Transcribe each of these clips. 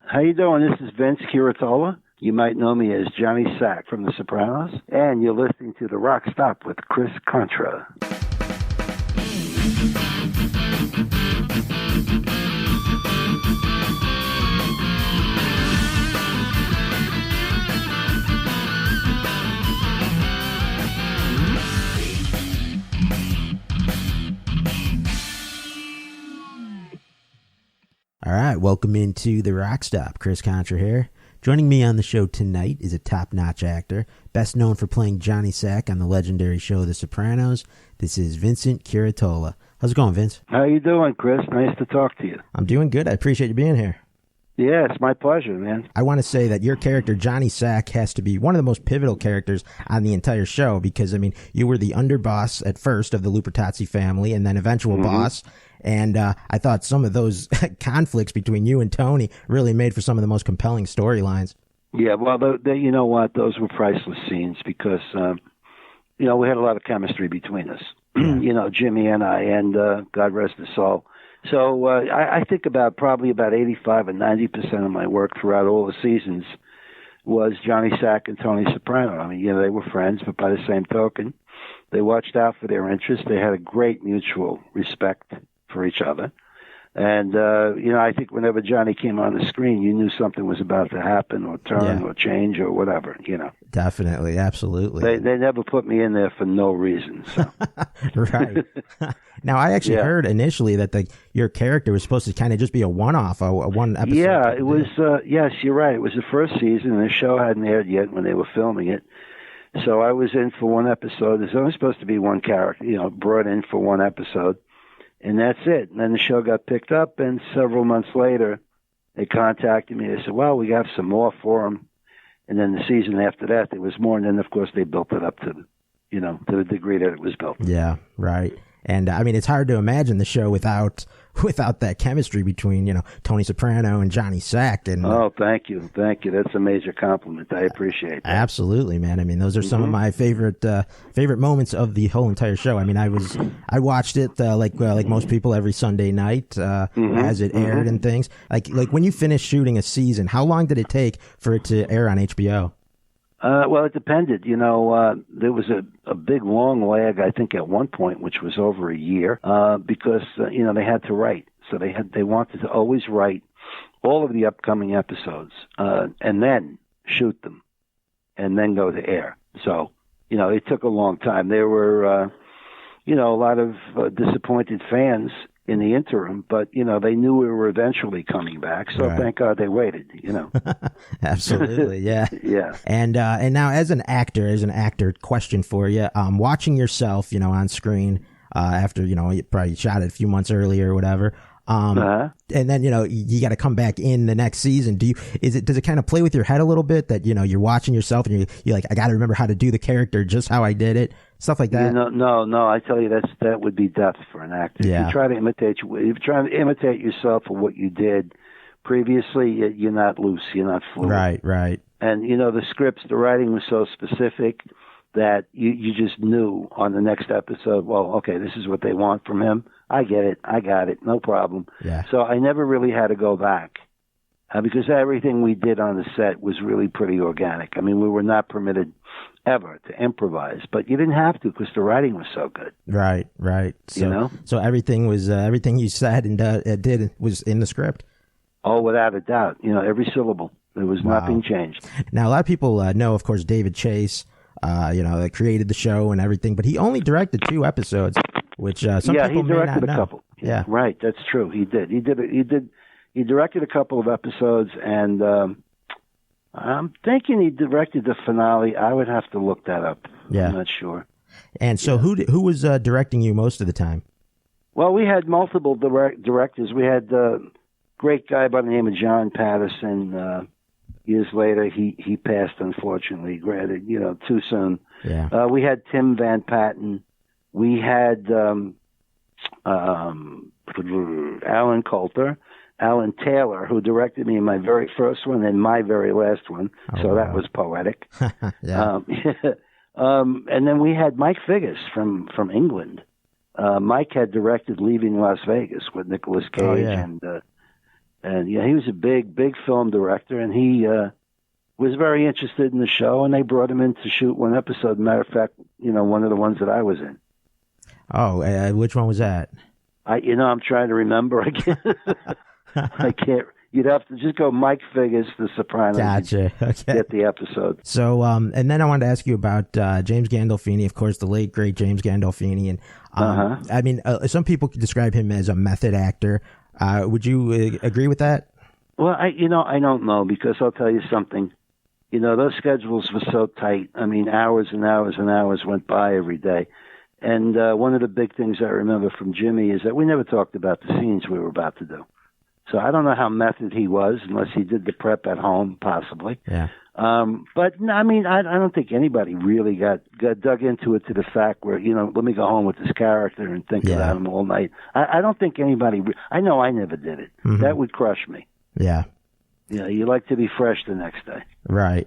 How you doing? This is Vince Curatola. You might know me as Johnny Sack from The Sopranos. And you're listening to the RockStop with Chris Contra. All right, welcome into the RockStop. Chris Contra here. Joining me on the show tonight is a top-notch actor, best known for playing Johnny Sack on the legendary show The Sopranos. This is Vincent Curatola. How's it going, Vince? How you doing, Chris? Nice to talk to you. I'm doing good. I appreciate you being here. Yeah, it's my pleasure, man. I want to say that your character, Johnny Sack, has to be one of the most pivotal characters on the entire show because, I mean, you were the underboss at first of the Lupertazzi family and then eventual boss. And I thought some of those conflicts between you and Tony really made for some of the most compelling storylines. Yeah, well, you know what? Those were priceless scenes because, we had a lot of chemistry between us. Yeah. Jimmy and I, and God rest his soul. So I think about 85 and 90% of my work throughout all the seasons was Johnny Sack and Tony Soprano. I mean, they were friends, but by the same token, they watched out for their interests. They had a great mutual respect for each other. And, I think whenever Johnny came on the screen, you knew something was about to happen or turn or change or whatever, Definitely, absolutely. They never put me in there for no reason. So. Right. Now, I actually heard initially that your character was supposed to kind of just be a one-off, a one episode. Yeah, it was, yes, you're right. It was the first season, and the show hadn't aired yet when they were filming it. So I was in for one episode. There's only supposed to be one character, brought in for one episode. And that's it. And then the show got picked up, and several months later, they contacted me. They said, well, we have some more for them. And then the season after that, there was more. And then, of course, they built it up to the degree that it was built. Yeah, right. And, I mean, it's hard to imagine the show without that chemistry between, Tony Soprano and Johnny Sack. And oh, thank you. That's a major compliment. I appreciate that. Absolutely, man. I mean, those are some of my favorite moments of the whole entire show. I mean, I watched it like most people every Sunday night as it aired and things. Like when you finished shooting a season, how long did it take for it to air on HBO? Well, it depended. There was a big, long lag, I think, at one point, which was over a year, because, they had to write. So they wanted to always write all of the upcoming episodes, and then shoot them, and then go to air. So, it took a long time. There were, a lot of disappointed fans in the interim, but, they knew we were eventually coming back. So Thank God they waited, Absolutely. Yeah. Yeah. And now as an actor, question for you, watching yourself, on screen, after, you probably shot it a few months earlier or whatever. And then, you got to come back in the next season. Does it kind of play with your head a little bit that, you're watching yourself and you're like, I got to remember how to do the character just how I did it, stuff like that? No, I tell you, that would be death for an actor. Yeah. If you're trying to imitate yourself or what you did previously, you're not loose, you're not fluid. Right. And, the writing was so specific that you just knew on the next episode, well, okay, this is what they want from him. I get it. I got it. No problem. Yeah. So I never really had to go back because everything we did on the set was really pretty organic. I mean, we were not permitted ever to improvise, but you didn't have to because the writing was so good. Right. So, So everything was, everything you said and did was in the script? Oh, without a doubt. Every syllable. There was nothing changed. Now, a lot of people know, of course, David Chase, that created the show and everything, but he only directed 2 episodes, which some people may not know. Yeah, he directed a couple. Yeah, right. That's true. He did. He directed a couple of episodes, and I'm thinking he directed the finale. I would have to look that up. Yeah, I'm not sure. And so, who was directing you most of the time? Well, we had multiple directors. We had a great guy by the name of John Patterson. Years later, he passed, unfortunately, granted, too soon. Yeah. We had Tim Van Patten. We had Alan Coulter, Alan Taylor, who directed me in my very first one and my very last one. That was poetic. Yeah. And then we had Mike Figgis from England. Mike had directed Leaving Las Vegas with Nicolas Cage And yeah, he was a big film director, and he was very interested in the show, and they brought him in to shoot one episode. Matter of fact, one of the ones that I was in. Oh, which one was that? I'm trying to remember. I can't. You'd have to just go Mike Figgis, The Sopranos. Gotcha. Okay. Get the episode. So, and then I wanted to ask you about James Gandolfini, of course, the late great James Gandolfini, and I mean, some people could describe him as a method actor. Would you agree with that? Well, I don't know, because I'll tell you something. Those schedules were so tight. I mean, hours and hours and hours went by every day. And one of the big things I remember from Jimmy is that we never talked about the scenes we were about to do. So I don't know how method he was, unless he did the prep at home, possibly. Yeah. But I mean, I don't think anybody really got dug into it to the fact where, let me go home with this character and think about him all night. I don't think anybody. I know I never did it. Mm-hmm. That would crush me. Yeah. You like to be fresh the next day. Right.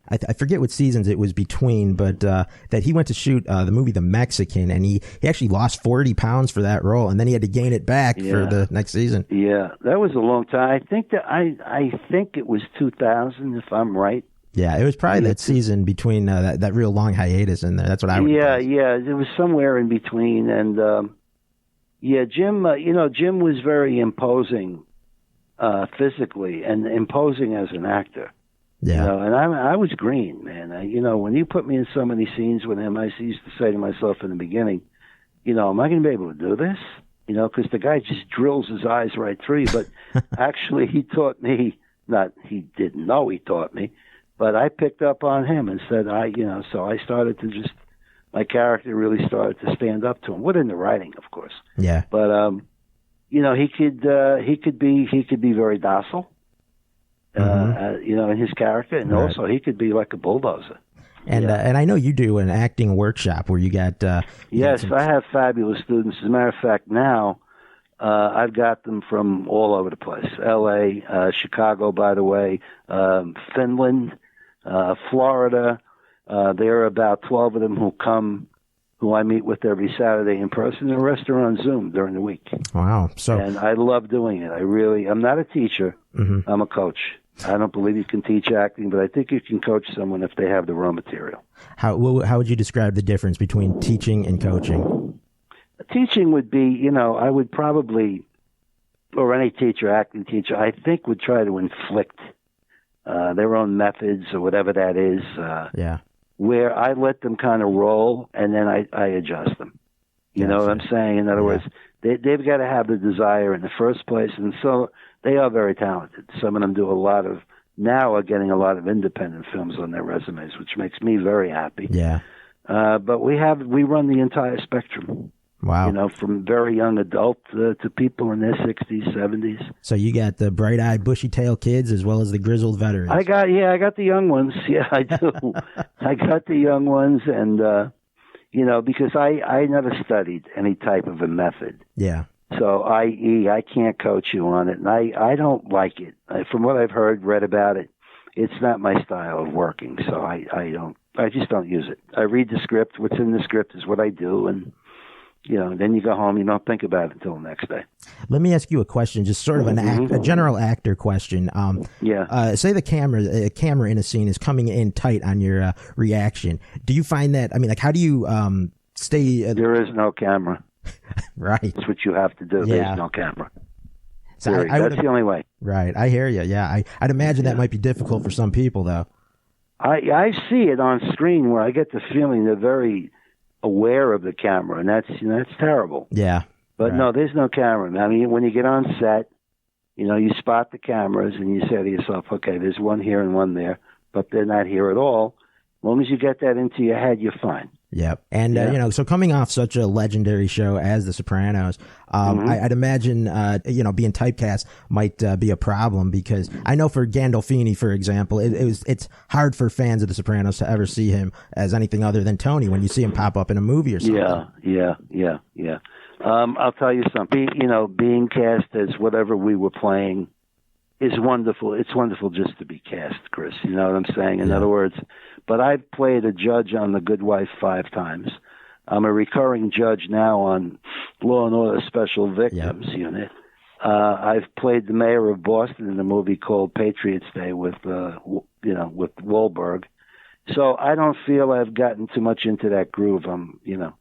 I forget what seasons it was between, but that he went to shoot the movie The Mexican, and he actually lost 40 pounds for that role, and then he had to gain it back for the next season. Yeah, that was a long time. I think I think it was 2000, if I'm right. Yeah, it was probably that season between that real long hiatus in there. That's what I would guess. Yeah, it was somewhere in between, and Jim. Jim was very imposing. Physically and imposing as an actor. Yeah. And I was green, man. When you put me in so many scenes with him, I used to say to myself in the beginning, am I going to be able to do this? Because the guy just drills his eyes right through you. But actually, he taught me, he didn't know he taught me, but I picked up on him and said, so I started to my character really started to stand up to him. Within the writing, of course. Yeah. But, he could be very docile, in his character, and also he could be like a bulldozer. And and I know you do an acting workshop where you got. Yes, I have fabulous students. As a matter of fact, now I've got them from all over the place: L.A., Chicago, by the way, Finland, Florida. There are about 12 of them who I meet with every Saturday in person, and the rest are on Zoom during the week. Wow. And I love doing it. I'm not a teacher. Mm-hmm. I'm a coach. I don't believe you can teach acting, but I think you can coach someone if they have the raw material. How would you describe the difference between teaching and coaching? Teaching would be, I would probably, or any teacher, acting teacher, I think would try to inflict their own methods or whatever that is. Where I let them kind of roll, and then I adjust them. You know what I'm saying? In other words, they've got to have the desire in the first place, and so they are very talented. Some of them now are getting a lot of independent films on their resumes, which makes me very happy. Yeah. But we run the entire spectrum. Wow. From very young adult to people in their 60s, 70s. So you got the bright-eyed, bushy-tailed kids as well as the grizzled veterans. I got the young ones. Yeah, I do. I got the young ones, and, because I never studied any type of a method. Yeah. So, i.e., I can't coach you on it, and I don't like it. From what I've read about it, it's not my style of working, so I just don't use it. I read the script. What's in the script is what I do, and then you go home, you don't think about it until the next day. Let me ask you a question, just sort of a general actor question. Say the camera in a scene is coming in tight on your reaction. Do you find that, how do you stay? There is no camera. Right. That's what you have to do. Yeah. There's no camera. So that's the only way. Right. I hear you. Yeah. I'd imagine that might be difficult for some people, though. I see it on screen where I get the feeling they're very aware of the camera, and that's terrible. Yeah. But no, there's no camera. I mean, when you get on set, you spot the cameras and you say to yourself, okay, there's one here and one there, but they're not here at all. As long as you get that into your head, you're fine. Yep. And, so coming off such a legendary show as The Sopranos, I'd imagine, being typecast might be a problem, because I know for Gandolfini, for example, it's hard for fans of The Sopranos to ever see him as anything other than Tony when you see him pop up in a movie or something. Yeah. I'll tell you something. Being cast as whatever we were playing is wonderful. It's wonderful just to be cast, Chris. You know what I'm saying? In other words, but I've played a judge on The Good Wife 5 times. I'm a recurring judge now on Law and Order Special Victims Unit. I've played the mayor of Boston in a movie called Patriots Day with with Wahlberg. So I don't feel I've gotten too much into that groove.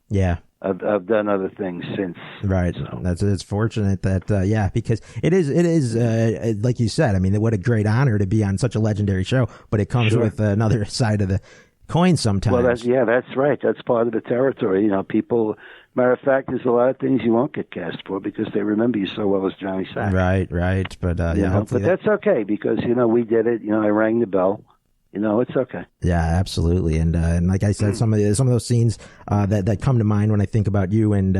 Yeah. I've done other things since. Right. So. It's fortunate that, because it is like you said, I mean, what a great honor to be on such a legendary show, but it comes with another side of the coin sometimes. Well, that's right. That's part of the territory. People, matter of fact, there's a lot of things you won't get cast for because they remember you so well as Johnny Sack. Right. But, but that's okay because, we did it. I rang the bell. It's okay. Yeah, absolutely. And like I said, some of those scenes that come to mind when I think about you and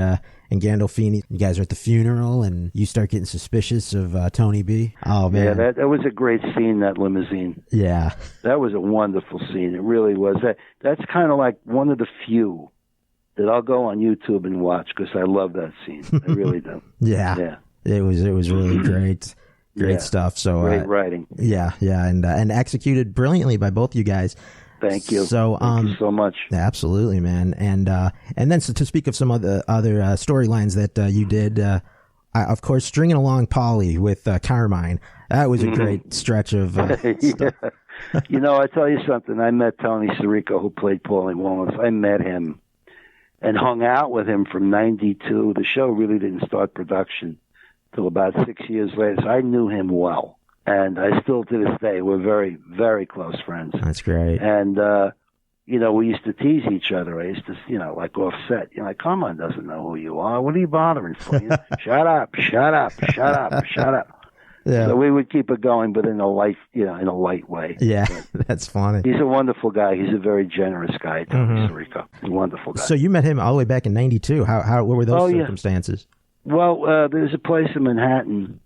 Gandolfini. You guys are at the funeral, and you start getting suspicious of Tony B. Oh man, yeah, that was a great scene. That limousine. Yeah, that was a wonderful scene. It really was. That's kind of like one of the few that I'll go on YouTube and watch because I love that scene. I really do. Yeah. It was really great. Great stuff. So great writing. Yeah, and executed brilliantly by both you guys. Thank you. So thank you so much. Absolutely, man. And then to speak of some other storylines that you did, of course, stringing along Polly with Carmine. That was a great stretch of stuff. I tell you something. I met Tony Sirico, who played Paulie Walnuts. I met him and hung out with him from '92. The show really didn't start production till about 6 years later. So I knew him well. And I still, to this day, we're very, very close friends. That's great. And, we used to tease each other. I used to, like offset. Carmine doesn't know who you are. What are you bothering for? Shut up. Yeah. So we would keep it going, but in a light way. Yeah, that's funny. He's a wonderful guy. He's a very generous guy, Tony Sirico. He's a wonderful guy. So you met him all the way back in '92. What were those circumstances? Yeah. Well, there's a place in Manhattan,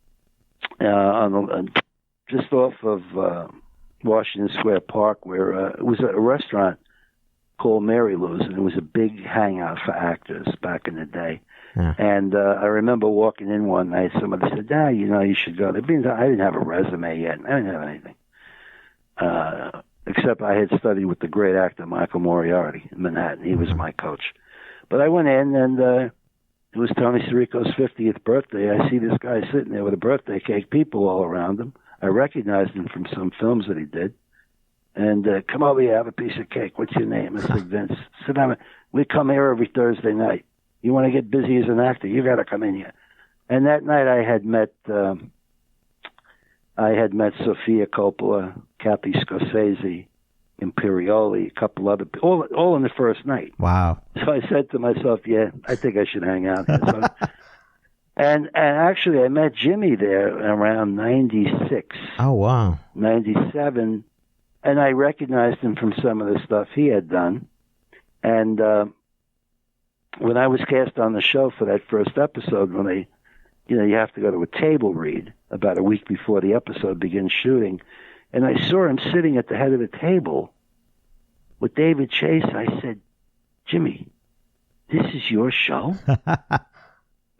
just off of Washington Square Park, where it was a restaurant called Mary Lou's, and it was a big hangout for actors back in the day. Yeah. And I remember walking in one night, somebody said, you should go there. I didn't have a resume yet. I didn't have anything. Except I had studied with the great actor Michael Moriarty in Manhattan. He was my coach. But I went in, and it was Tony Sirico's 50th birthday. I see this guy sitting there with a birthday cake, people all around him. I recognized him from some films that he did. And, come over here, have a piece of cake. What's your name? I said, Vince. Sit down. We come here every Thursday night. You want to get busy as an actor, you got to come in here. And that night I had met Sofia Coppola, Kathy Scorsese, Imperioli, a couple other people, all in the first night. Wow. So I said to myself, I think I should hang out here. So, and actually I met Jimmy there around 96. Oh, wow. 97. And I recognized him from some of the stuff he had done. And when I was cast on the show for that first episode, when they, you have to go to a table read about a week before the episode begins shooting. And I saw him sitting at the head of the table with David Chase. I said, Jimmy, this is your show?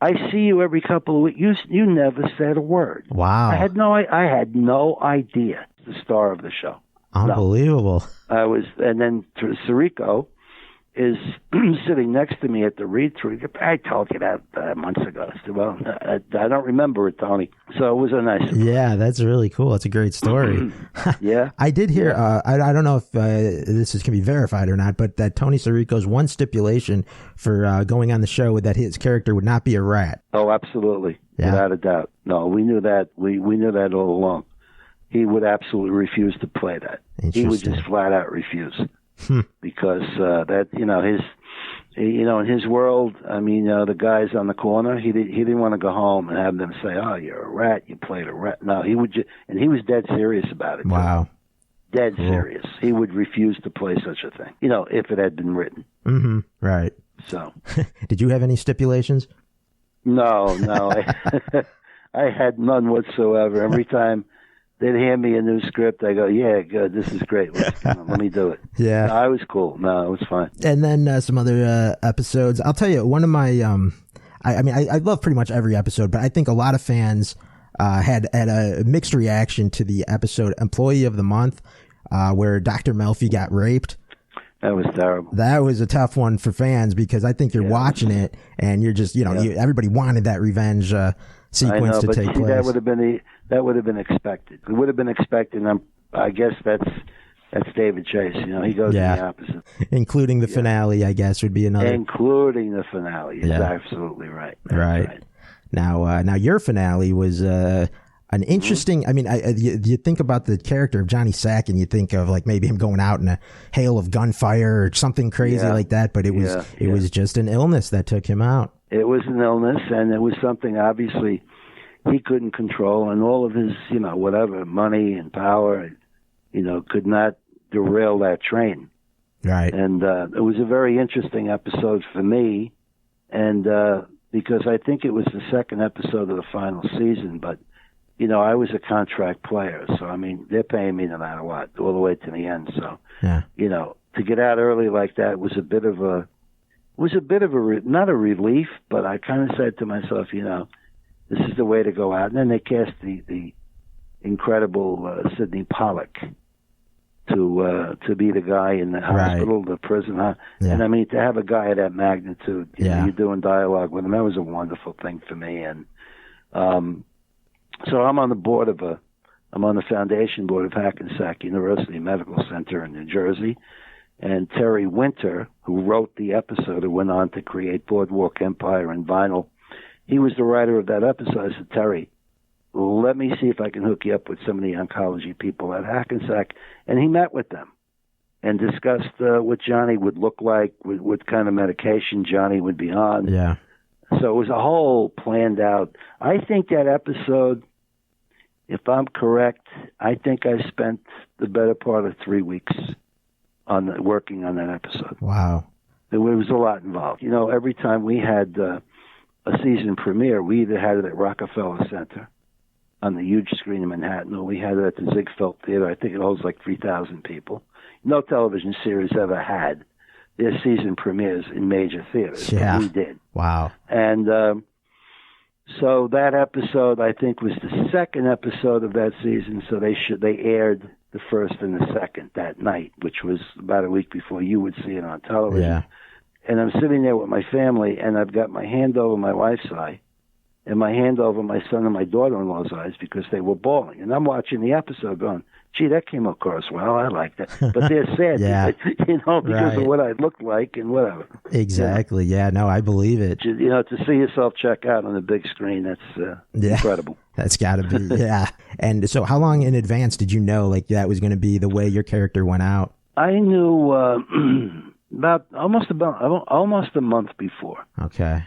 I see you every couple of weeks. You never said a word. Wow. I had no idea. The star of the show. Unbelievable. No. And then Sirico is sitting next to me at the read-through. I told you that months ago. I said, well, I don't remember it, Tony. So it was a nice surprise. Yeah, that's really cool. That's a great story. Yeah. I did hear, I don't know if this can be verified or not, but that Tony Sirico's one stipulation for going on the show that his character would not be a rat. Oh, absolutely. Yeah. Without a doubt. No, we knew that. We knew that all along. He would absolutely refuse to play that. He would just flat out refuse. Because in his world, I mean, the guys on the corner, he didn't want to go home and have them say, "Oh, you're a rat. You played a rat." No, he would and he was dead serious about it. Wow, too. Dead serious. He would refuse to play such a thing. If it had been written. Mm-hmm. Right. So, did you have any stipulations? No, I had none whatsoever. Every time they'd hand me a new script, I go, yeah, good, this is great. Let me do it. Yeah. No, I was cool. No, it was fine. And then some other episodes. I'll tell you, one of my, I love pretty much every episode, but I think a lot of fans had a mixed reaction to the episode Employee of the Month, where Dr. Melfi got raped. That was terrible. That was a tough one for fans because I think you're watching it and you're just, everybody wanted that revenge sequence to take place. That would have been expected. It would have been expected. And I guess that's David Chase. He goes in the opposite. Including the finale, I guess, would be another. Including the finale. It's absolutely right. Right. Now your finale was an interesting. I mean, you think about the character of Johnny Sack, and you think of like maybe him going out in a hail of gunfire or something crazy like that. But it was just an illness that took him out. It was an illness, and it was something obviously he couldn't control, and all of his whatever money and power, could not derail that train. Right. And it was a very interesting episode for me, and because I think it was the second episode of the final season, but I was a contract player, so I mean they're paying me no matter what, all the way to the end. So to get out early like that was a bit of a not a relief, but I kind of said to myself, this is the way to go out. And then they cast the incredible Sidney Pollack to be the guy in the hospital, the prison. And I mean, to have a guy of that magnitude, you're doing dialogue with him, that was a wonderful thing for me. And so I'm on the foundation board of Hackensack University Medical Center in New Jersey. And Terry Winter, who wrote the episode, who went on to create Boardwalk Empire and Vinyl, he was the writer of that episode. I said, Terry, let me see if I can hook you up with some of the oncology people at Hackensack. And he met with them and discussed what Johnny would look like, what kind of medication Johnny would be on. Yeah. So it was a whole planned out. I think that episode, if I'm correct, I think I spent the better part of 3 weeks working on that episode. Wow. There was a lot involved. Every time we had a season premiere, we either had it at Rockefeller Center on the huge screen in Manhattan, or we had it at the Ziegfeld Theater. I think it holds like 3,000 people. No television series ever had their season premieres in major theaters. Yeah. We did. Wow. And so that episode, I think, was the second episode of that season, so they aired the first and the second that night, which was about a week before you would see it on television. Yeah. And I'm sitting there with my family, and I've got my hand over my wife's eye and my hand over my son and my daughter-in-law's eyes because they were bawling. And I'm watching the episode going, gee, that came across well. I like that. But they're sad, because of what I looked like and whatever. Exactly. Yeah, no, I believe it. To see yourself check out on the big screen, that's incredible. That's got to be, yeah. And so how long in advance did you know like that was going to be the way your character went out? I knew about almost a month before. Okay.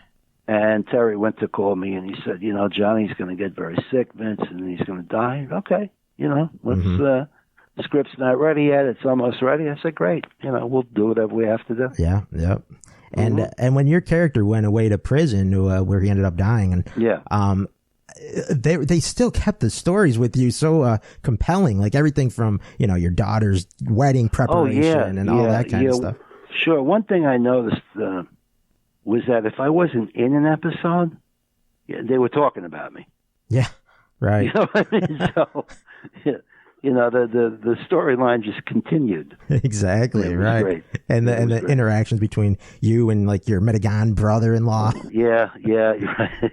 And Terry went to call me, and he said, Johnny's going to get very sick, Vince, and he's going to die. Okay, let's, the script's not ready yet. It's almost ready. I said, great. We'll do whatever we have to do. Yeah, yep. And and when your character went away to prison, where he ended up dying, and they still kept the stories with you so compelling, like everything from your daughter's wedding preparation and all that kind of stuff. Sure. One thing I noticed was that if I wasn't in an episode, they were talking about me. Yeah, right. You know what I mean? So, the storyline just continued. Exactly, right. Great. And the interactions between you and like your Metagon brother-in-law. Yeah, right.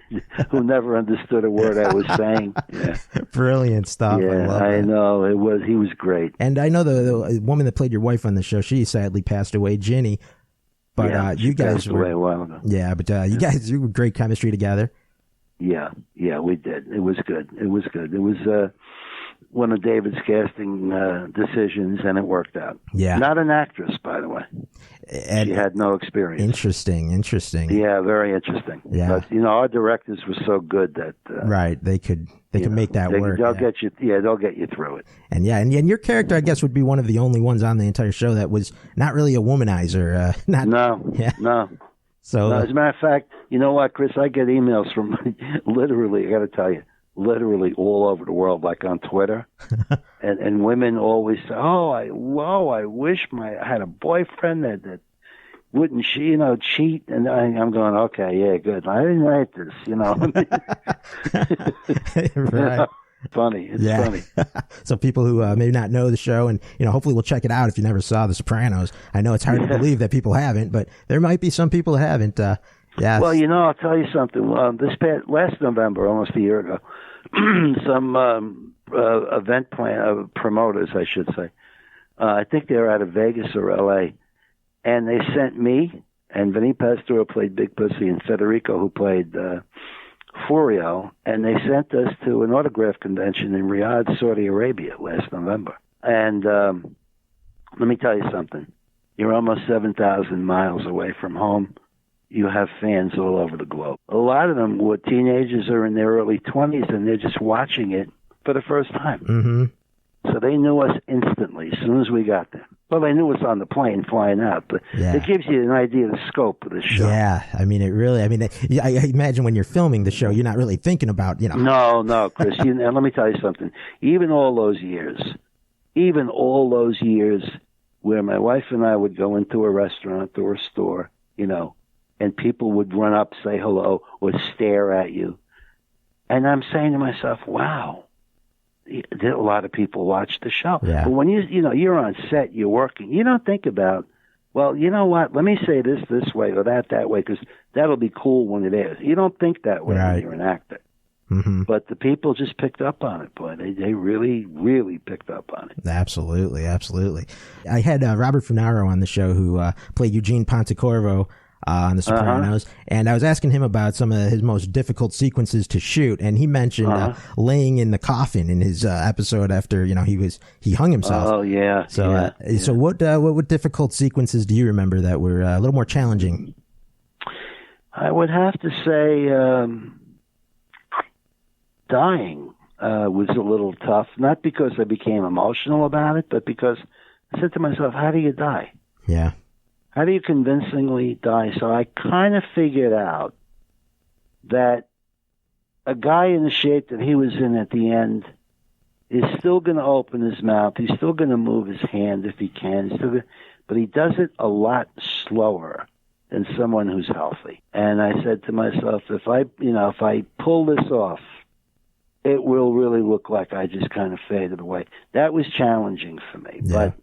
Who never understood a word I was saying. Yeah. Brilliant stuff. Yeah, I know. He was great. And I know the woman that played your wife on the show, she sadly passed away, Ginny. But you guys were away a while ago. Yeah, but you were great chemistry together. Yeah, we did. It was good. It was one of David's casting decisions, and it worked out. Yeah. Not an actress, by the way. And she had no experience. Interesting. Yeah, very interesting. Yeah. But, our directors were so good that... right, they could make that work. They'll get you. Yeah, they'll get you through it. And and your character, I guess, would be one of the only ones on the entire show that was not really a womanizer. No. So, as a matter of fact, you know what, Chris? I get emails from literally, I got to tell you, literally all over the world, like on Twitter, and women always say, I wish I had a boyfriend that wouldn't cheat, and I'm going, okay, yeah, good. I didn't write this, Right. Funny. It's funny. So people who maybe not know the show, and hopefully will check it out if you never saw The Sopranos. I know it's hard to believe that people haven't, but there might be some people that haven't. Yes. Well, I'll tell you something. Last November, almost a year ago, some event promoters, I should say, I think they were out of Vegas or L.A., and they sent me and Vinny Pastore, who played Big Pussy, and Sirico, who played Furio, and they sent us to an autograph convention in Riyadh, Saudi Arabia, last November. And let me tell you something. You're almost 7,000 miles away from home. You have fans all over the globe. A lot of them were teenagers or in their early 20s, and they're just watching it for the first time. Mm-hmm. So they knew us instantly as soon as we got there. Well, they knew us on the plane flying out, but it gives you an idea of the scope of the show. Yeah, I mean, I imagine when you're filming the show, you're not really thinking about, No, Chris. And let me tell you something. Even all those years where my wife and I would go into a restaurant or a store, and people would run up, say hello, or stare at you. And I'm saying to myself, wow. A lot of people watch the show. Yeah. But when you're on set, you're working, you don't think about, well, you know what, let me say this way or that way, because that'll be cool when it is. You don't think that way when you're an actor. Mm-hmm. But the people just picked up on it, boy. They really, really picked up on it. Absolutely. I had Robert Funaro on the show who played Eugene Pontecorvo on The Sopranos, and I was asking him about some of his most difficult sequences to shoot, and he mentioned laying in the coffin in his episode after he hung himself. Oh yeah. So what difficult sequences do you remember that were a little more challenging? I would have to say dying was a little tough, not because I became emotional about it, but because I said to myself, how do you die? Yeah. How do you convincingly die? So I kind of figured out that a guy in the shape that he was in at the end is still going to open his mouth. He's still going to move his hand if he can. But he does it a lot slower than someone who's healthy. And I said to myself, if I pull this off, it will really look like I just kind of faded away. That was challenging for me. Yeah. But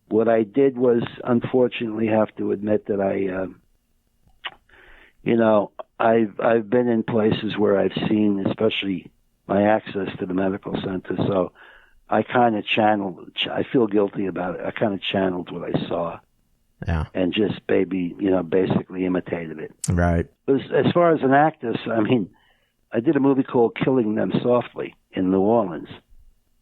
what I did was, unfortunately, have to admit that I've been in places where I've seen, especially my access to the medical center. So I kind of channeled. I feel guilty about it. I kind of channeled what I saw, and just basically imitated it. Right. As far as an actress, I mean, I did a movie called Killing Them Softly in New Orleans,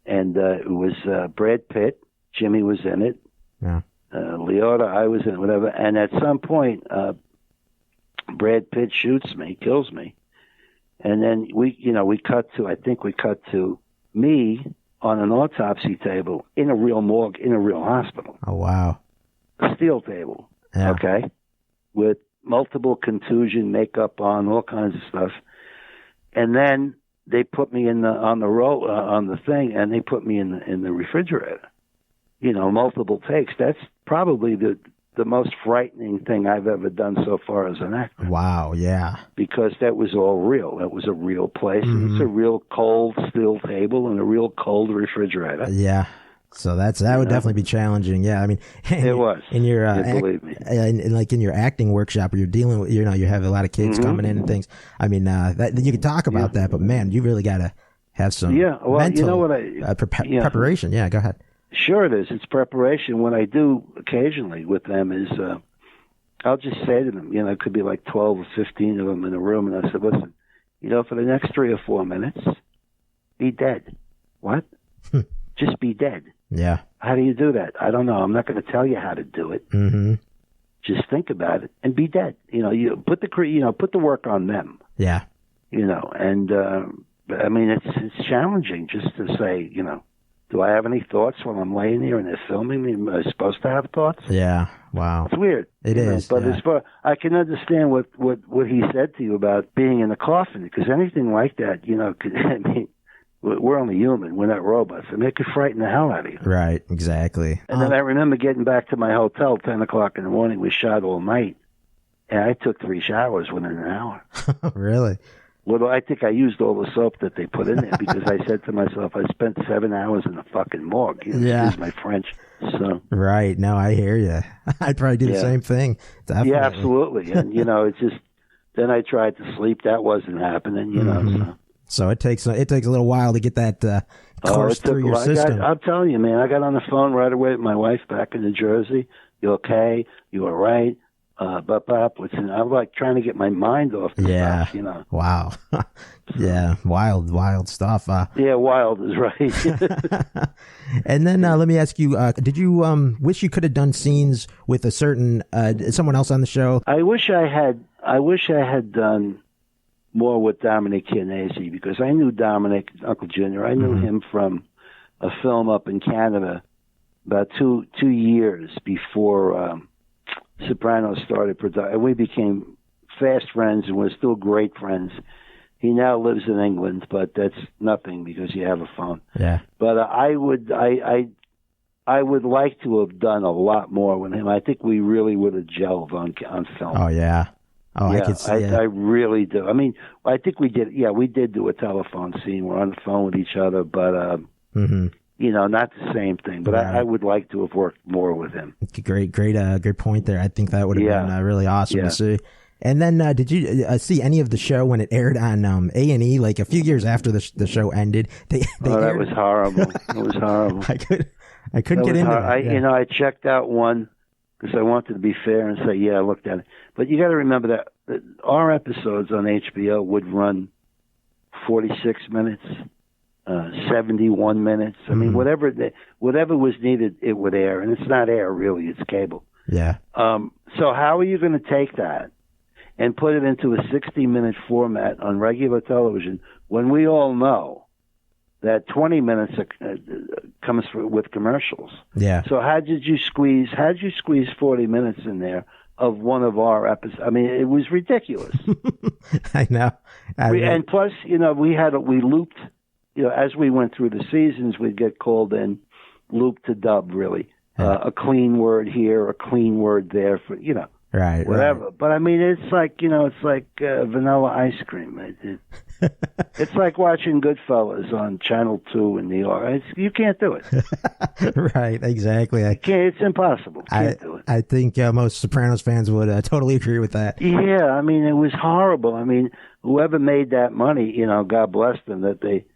and it was Brad Pitt. Jimmy was in it. Yeah. Leota, I was in it, whatever. And at some point, Brad Pitt shoots me, kills me. And then we cut to me on an autopsy table in a real morgue, in a real hospital. Oh, wow. A steel table. Yeah. Okay. With multiple contusion, makeup on, all kinds of stuff. And then they put me on the thing, and they put me in the refrigerator. Multiple takes. That's probably the most frightening thing I've ever done so far as an actor. Wow, yeah. Because that was all real. That was a real place. Mm-hmm. It's a real cold steel table and a real cold refrigerator. Yeah. So that would definitely be challenging. Yeah, I mean, it was. In your believe me. in your acting workshop where you're dealing with, you have a lot of kids coming in and things. I mean, that you can talk about that, but man, you really got to have some mental preparation. Yeah, go ahead. Sure it is. It's preparation. What I do occasionally with them is I'll just say to them, it could be like 12 or 15 of them in a room, and I said, listen, for the next 3 or 4 minutes, be dead. What? Just be dead. Yeah. How do you do that? I don't know. I'm not going to tell you how to do it. Mm-hmm. Just think about it and be dead. You put the work on them. Yeah. And I mean, it's challenging just to say, do I have any thoughts while I'm laying here and they're filming me? Am I supposed to have thoughts? Yeah. Wow. It's weird. It is. But as far, I can understand what he said to you about being in a coffin, because anything like that, I mean, we're only human. We're not robots. I mean, it could frighten the hell out of you. Right. Exactly. And then I remember getting back to my hotel 10 o'clock in the morning. We shot all night, and I took 3 showers within an hour. Really? Well, I think I used all the soap that they put in there because I said to myself, I spent 7 hours in the fucking morgue. Excuse my French. So. Right. No, I hear you. I'd probably do the same thing. Definitely. Yeah, absolutely. And, it's just Then I tried to sleep. That wasn't happening, you know. So it takes a little while to get that course through your system. I'm telling you, man, I got on the phone right away with my wife back in New Jersey. You okay? You all right? I'm like trying to get my mind off the stuff, you know. Wow. Yeah, wild stuff. Yeah, wild is right. And then let me ask you, did you wish you could have done scenes with a certain someone else on the show? I wish I had done more with Dominic Chianese, because I knew Dominic, Uncle Junior. I knew him from a film up in Canada about two years before Sopranos started production. And we became fast friends, and we're still great friends. He now lives in England, but that's nothing because you have a phone. Yeah. But I would like to have done a lot more with him. I think we really would have gelled on film. Oh yeah. Oh, yeah, I could see it. I really do. I mean, I think we did. Yeah, we did do a telephone scene. We're on the phone with each other, but you know, not the same thing. But I would like to have worked more with him. Great point there. I think that would have been really awesome to see. And then, did you see any of the show when it aired on A&E? Like a few years after the show ended, they that was horrible. It was horrible. I couldn't get into it. You know, I checked out one because I wanted to be fair and say, yeah, I looked at it. But you got to remember that our episodes on HBO would run 46 minutes, 71 minutes. I mean, whatever was needed, it would air. And it's not air, really. It's cable. Yeah. So how are you going to take that and put it into a 60-minute format on regular television when we all know that 20 minutes comes with commercials? Yeah. So how'd you squeeze 40 minutes in there of one of our episodes? I mean, it was ridiculous. I know. And plus, you know, we looped, you know, as we went through the seasons, we'd get called in loop to dub, really. A clean word here, a clean word there, for, you know. Right. Whatever. Right. But I mean, it's like, you know, it's like vanilla ice cream. It's like watching Goodfellas on Channel 2 in New York. You can't do it. Right. Exactly. It's impossible. Can't do it. I think most Sopranos fans would totally agree with that. Yeah. I mean, it was horrible. I mean, whoever made that money, you know, God bless them, that they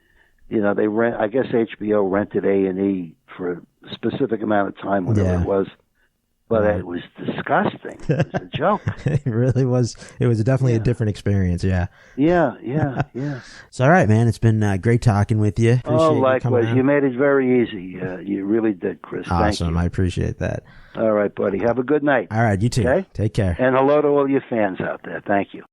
rent. I guess HBO rented A&E for a specific amount of time, whatever it was. But it was disgusting. It was a joke. It really was. It was definitely a different experience. Yeah. Yeah. So, all right, man. It's been great talking with you. Appreciate likewise. You made it very easy. You really did, Chris. Awesome. Thank you. I appreciate that. All right, buddy. Have a good night. All right. You too. Okay? Take care. And hello to all your fans out there. Thank you.